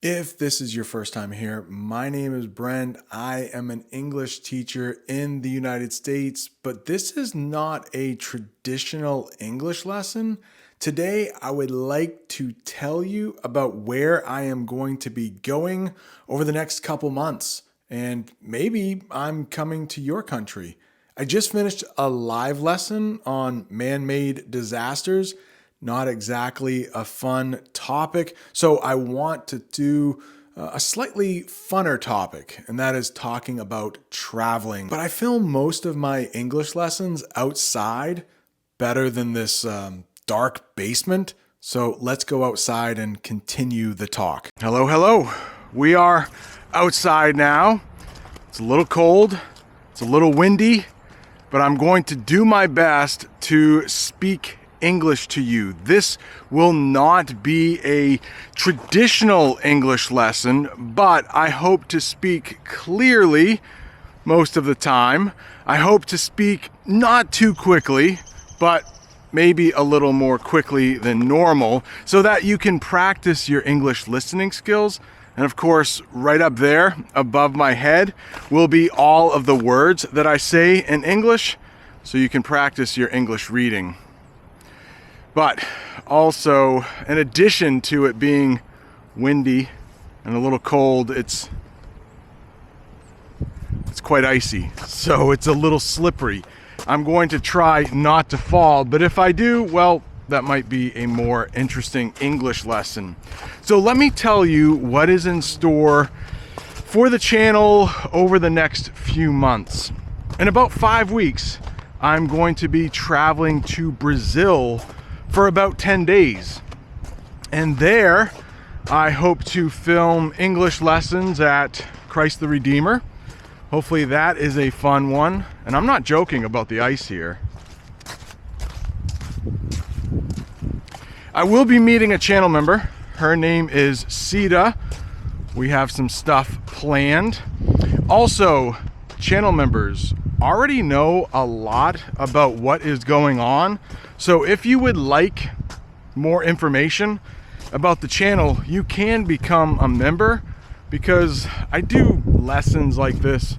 If this is your first time here, my name is Brent. I am an English teacher in the United States, but this is not a traditional English lesson. Today, I would like to tell you about where I am going to be going over the next couple months, and maybe I'm coming to your country. I just finished a live lesson on man-made disasters. Not exactly a fun topic. So I want to do a slightly funner topic, and that is talking about traveling. But I film most of my English lessons outside better than this dark basement. So let's go outside and continue the talk. Hello, hello. We are outside now. It's a little cold. It's a little windy, but I'm going to do my best to speak English to you. This will not be a traditional English lesson, but I hope to speak clearly most of the time. I hope to speak not too quickly, but maybe a little more quickly than normal so that you can practice your English listening skills. And of course, right up there above my head will be all of the words that I say in English so you can practice your English reading. But also, in addition to it being windy and a little cold, it's quite icy, so it's a little slippery. I'm going to try not to fall, but if I do, well, that might be a more interesting English lesson. So let me tell you what is in store for the channel over the next few months. In about 5 weeks, I'm going to be traveling to Brazil for about 10 days. And there, I hope to film English lessons at Christ the Redeemer. Hopefully that is a fun one. And I'm not joking about the ice here. I will be meeting a channel member. Her name is Sita. We have some stuff planned. Also, channel members already know a lot about what is going on. So if you would like more information about the channel, you can become a member, because I do lessons like this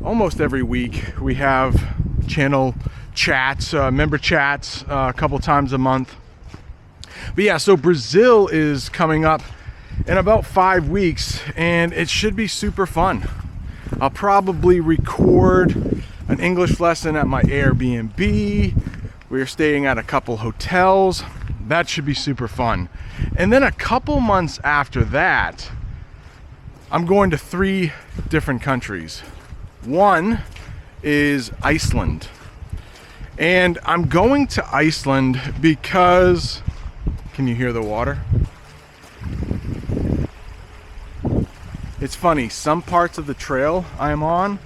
almost every week. We have channel chats, member chats a couple times a month. But yeah, so Brazil is coming up in about 5 weeks, and it should be super fun. I'll probably record an English lesson at my Airbnb. We're staying at a couple hotels. That should be super fun. And then a couple months after that, I'm going to 3 different countries. One is Iceland. And I'm going to Iceland because, can you hear the water? It's funny, some parts of the trail I'm on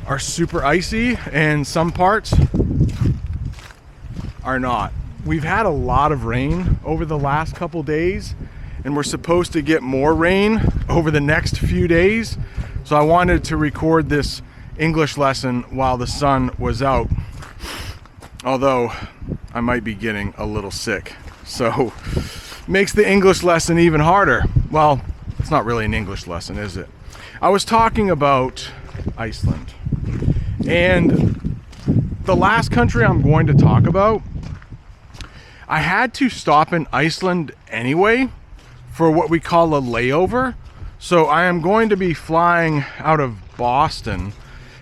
are super icy and some parts are not. We've had a lot of rain over the last couple days, and we're supposed to get more rain over the next few days. So I wanted to record this English lesson while the sun was out. Although I might be getting a little sick. So makes the English lesson even harder. Well, it's not really an English lesson, is it? I was talking about Iceland. And the last country I'm going to talk about, I had to stop in Iceland anyway for what we call a layover. So I am going to be flying out of Boston,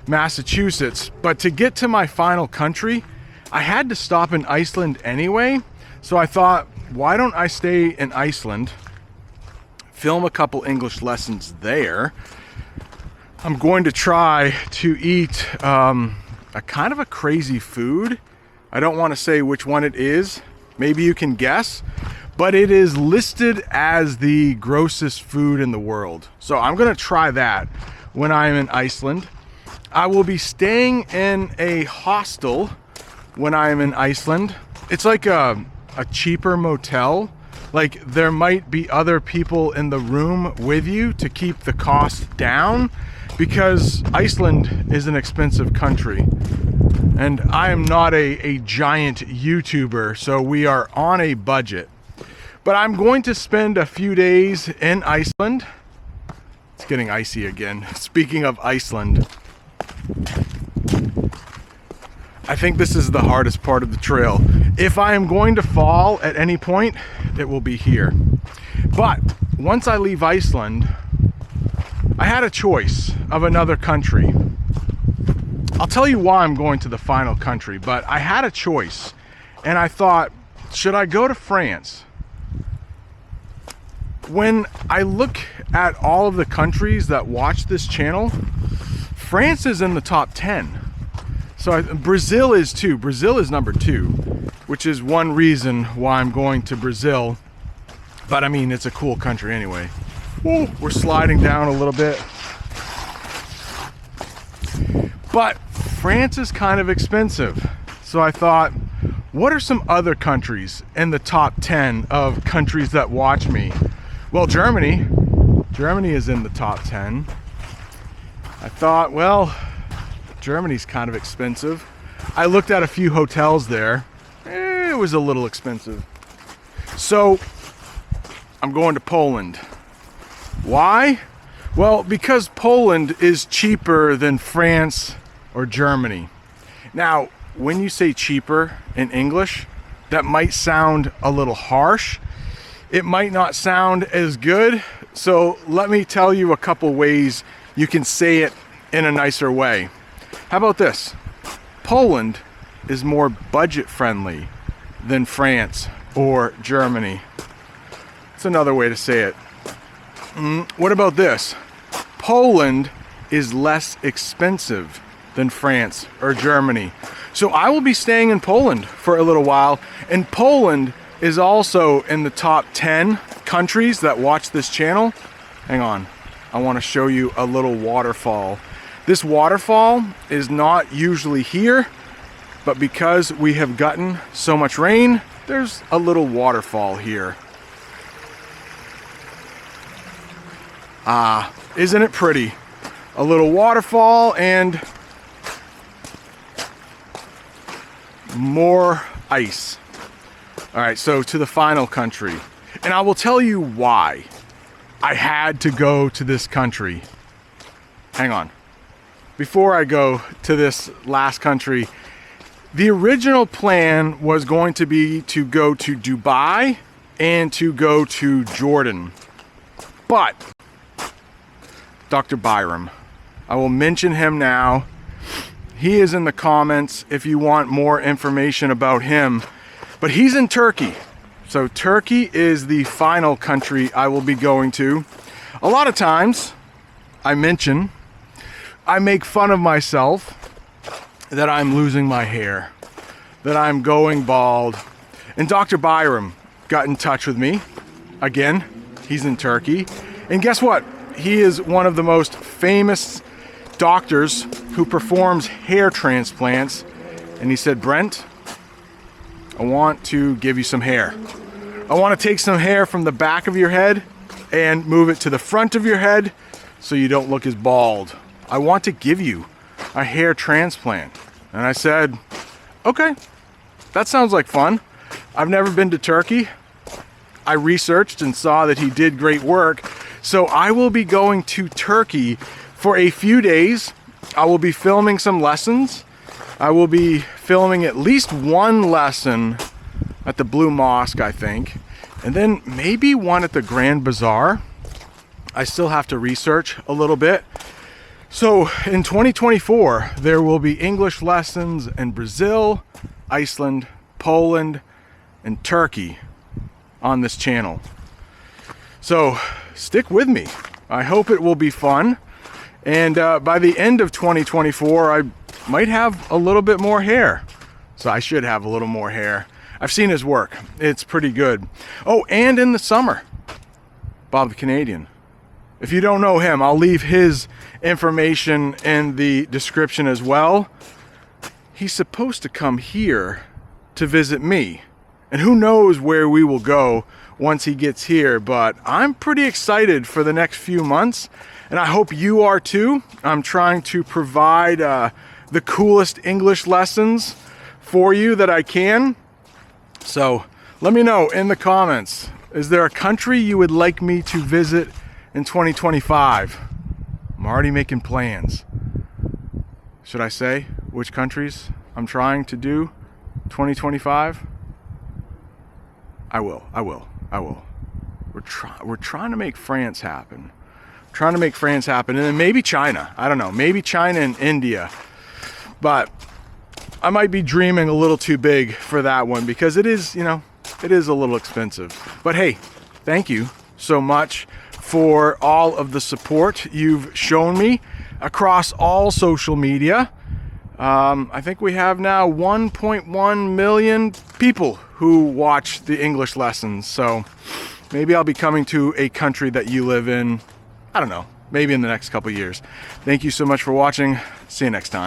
Massachusetts. But to get to my final country, I had to stop in Iceland anyway. So I thought, why don't I stay in Iceland, film a couple English lessons there. I'm going to try to eat a kind of a crazy food. I don't want to say which one it is. Maybe you can guess, but it is listed as the grossest food in the world. So I'm going to try that when I'm in Iceland. I will be staying in a hostel when I'm in Iceland. It's like a cheaper motel. Like, there might be other people in the room with you to keep the cost down, because Iceland is an expensive country. And I am not a giant YouTuber, so we are on a budget. But I'm going to spend a few days in Iceland. It's getting icy again. Speaking of Iceland, I think this is the hardest part of the trail. If I am going to fall at any point, it will be here. But once I leave Iceland, I had a choice of another country. I'll tell you why I'm going to the final country, but I had a choice. And I thought, should I go to France? When I look at all of the countries that watch this channel, France is in the top 10. So Brazil is too. Brazil is number 2, which is one reason why I'm going to Brazil. But I mean, it's a cool country anyway. Ooh, we're sliding down a little bit. But France is kind of expensive. So I thought, what are some other countries in the top 10 of countries that watch me? Well, Germany is in the top 10. I thought, well, Germany's kind of expensive. I looked at a few hotels there. It was a little expensive. So I'm going to Poland. Why? Well, because Poland is cheaper than France or Germany. Now, when you say cheaper in English, that might sound a little harsh. It might not sound as good. So let me tell you a couple ways you can say it in a nicer way. How about this? Poland is more budget friendly than France or Germany. That's another way to say it. What about this? Poland is less expensive than France or Germany. So I will be staying in Poland for a little while, and Poland is also in the top 10 countries that watch this channel. Hang on, I want to show you a little waterfall. This waterfall is not usually here, but because we have gotten so much rain, there's a little waterfall here. Ah, isn't it pretty? A little waterfall and more ice. All right, so to the final country. And I will tell you why I had to go to this country. Hang on. Before I go to this last country, the original plan was going to be to go to Dubai and to go to Jordan. But Dr. Byram, I will mention him now. He is in the comments if you want more information about him. But he's in Turkey. So Turkey is the final country I will be going to. A lot of times I make fun of myself that I'm losing my hair, that I'm going bald. And Dr. Byram got in touch with me. Again, he's in Turkey. And guess what? He is one of the most famous doctors who performs hair transplants. And he said, Brent, I want to give you some hair. I want to take some hair from the back of your head and move it to the front of your head so you don't look as bald. I want to give you a hair transplant. And I said, okay, that sounds like fun. I've never been to Turkey. I researched and saw that he did great work. So I will be going to Turkey for a few days. I will be filming some lessons. I will be filming at least one lesson at the Blue Mosque, I think. And then maybe one at the Grand Bazaar. I still have to research a little bit. So in 2024, there will be English lessons in Brazil, Iceland, Poland, and Turkey on this channel. So stick with me. I hope it will be fun. And by the end of 2024, I might have a little bit more hair. So I should have a little more hair. I've seen his work. It's pretty good. Oh, and in the summer, Bob the Canadian. If you don't know him, I'll leave his information in the description as well. He's supposed to come here to visit me. And who knows where we will go once he gets here, but I'm pretty excited for the next few months, and I hope you are too. I'm trying to provide the coolest English lessons for you that I can. So let me know in the comments Is there a country you would like me to visit in 2025? I'm already making plans. Should I say which countries I'm trying to do 2025? I will. We're trying to make France happen. And then maybe China. I don't know, maybe China and India. But I might be dreaming a little too big for that one because it is, it is a little expensive. But hey, thank you so much for all of the support you've shown me across all social media. I think we have now 1.1 million people who watch the English lessons. So maybe I'll be coming to a country that you live in, I don't know, maybe in the next couple years. Thank you so much for watching. See you next time.